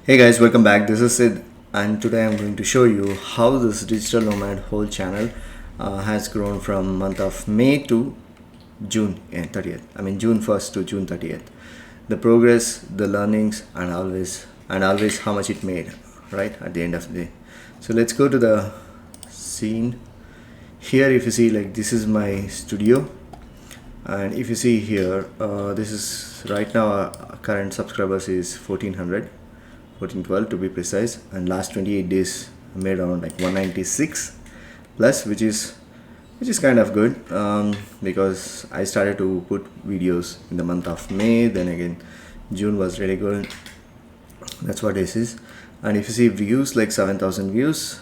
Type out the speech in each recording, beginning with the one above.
Hey guys, welcome back. This is Sid, and today I'm going to show you how this digital nomad whole channel has grown from month of May to June 30th. I mean June 1st to June 30th. The progress, the learnings, and always how much it made, right at the end of the day. So let's go to the scene. Here, if you see, like, this is my studio, and if you see here, this is right now current subscribers is 1412 to be precise, and last 28 days made around like 196 plus, which is kind of good, because I started to put videos in the month of May. Then again, June was really good. That's what this is. And if you see views, like 7,000 views,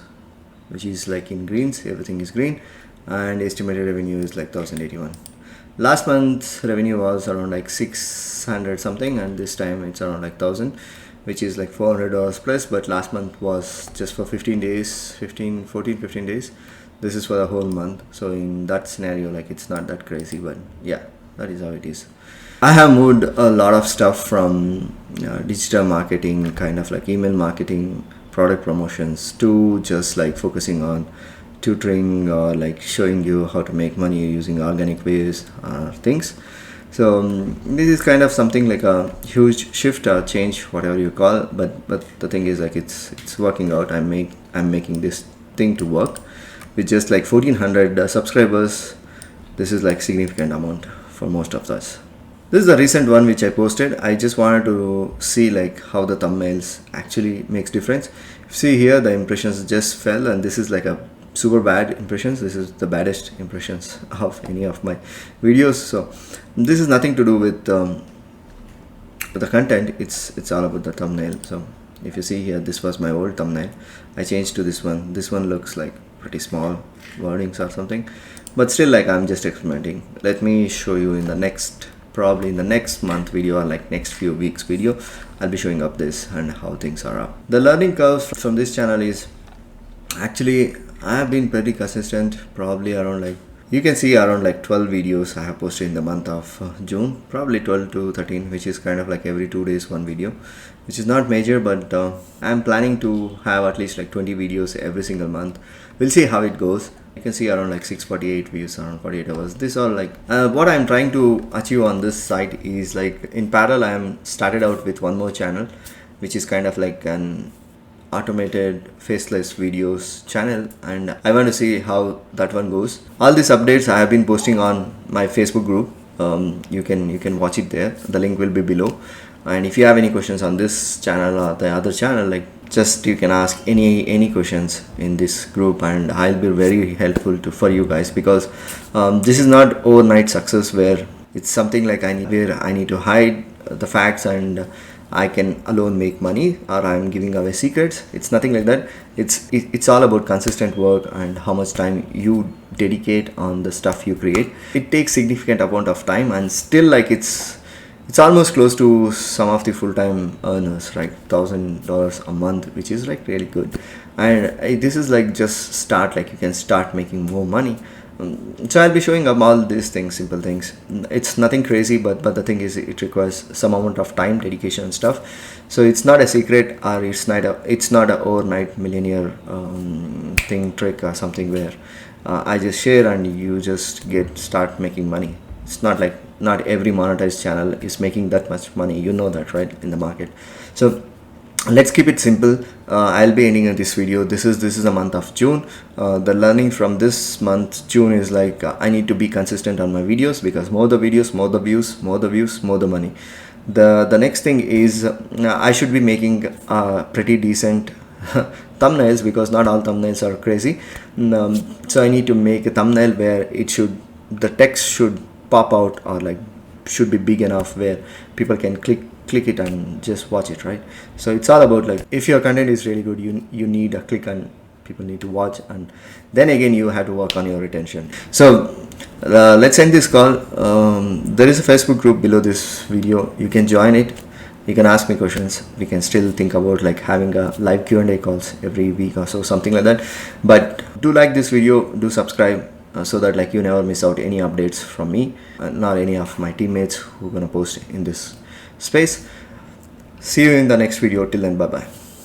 which is like in greens, everything is green, and estimated revenue is like 1081. Last month's revenue was around like 600 something, and this time it's around like 1000, which is like $400 plus. But last month was just for 15 days, 15 days. This is for the whole month. So in that scenario, like, it's not that crazy, but yeah, that is how it is. I have moved a lot of stuff from digital marketing, kind of like email marketing, product promotions, to just like focusing on tutoring, or like showing you how to make money using organic ways, things. So this is kind of something like a huge shift or change, whatever you call. But the thing is, like, it's working out. I'm making this thing to work with just like 1400 subscribers. This is like significant amount for most of us. This is a recent one which I posted. I just wanted to see like how the thumbnails actually makes difference. See here, the impressions just fell, and this is like a super bad impressions. This is the baddest impressions of any of my videos. So this is nothing to do with the content. It's all about the thumbnail. So if you see here, this was my old thumbnail. I changed to this one. This one looks like pretty small wordings or something, but still, like, I'm just experimenting. Let me show you in the next, probably in the next month video, or like next few weeks video, I'll be showing up this and how things are up. The learning curve from this channel is actually, I have been pretty consistent, probably around like, you can see around like 12 videos I have posted in the month of June, probably 12 to 13, which is kind of like every 2 days one video, which is not major, but I'm planning to have at least like 20 videos every single month. We'll see how it goes. You can see around like 648 views, around 48 hours. This all like what I'm trying to achieve on this site is, like, in parallel I am started out with one more channel, which is kind of like an automated faceless videos channel, and I want to see how that one goes. All these updates I have been posting on my Facebook group. You can watch it there. The link will be below. And if you have any questions on this channel or the other channel, like, just you can ask any questions in this group, and I'll be very helpful for you guys, because this is not overnight success where it's something like I need to hide the facts and I can alone make money, or I'm giving away secrets. It's nothing like that. It's all about consistent work and how much time you dedicate on the stuff you create. It takes significant amount of time, and still, like, it's almost close to some of the full-time earners, right? $1,000 a month, which is like really good. And this is like just start, like, you can start making more money. So I'll be showing up all these things, simple things. It's nothing crazy, but the thing is, it requires some amount of time, dedication, and stuff. So it's not a secret, or it's not a overnight millionaire thing, trick, or something where I just share and you just start making money. It's not like, not every monetized channel is making that much money. You know that, right, in the market. So let's keep it simple. I'll be ending this video. This is a month of June. The learning from this month June is like, I need to be consistent on my videos, because more the videos, more the views, more the views, more the money. The next thing is, I should be making pretty decent thumbnails, because not all thumbnails are crazy. So I need to make a thumbnail where the text should pop out, or like should be big enough where people can click it and just watch it, right? So it's all about, like, if your content is really good, you need a click and people need to watch, and then again you have to work on your retention. So let's end this call. There is a Facebook group below this video. You can join it. You can ask me questions. We can still think about like having a live Q&A calls every week or so, something like that. But do like this video, do subscribe, so that like you never miss out any updates from me, nor any of my teammates who are gonna post in this space. See you in the next video. Till then, bye bye.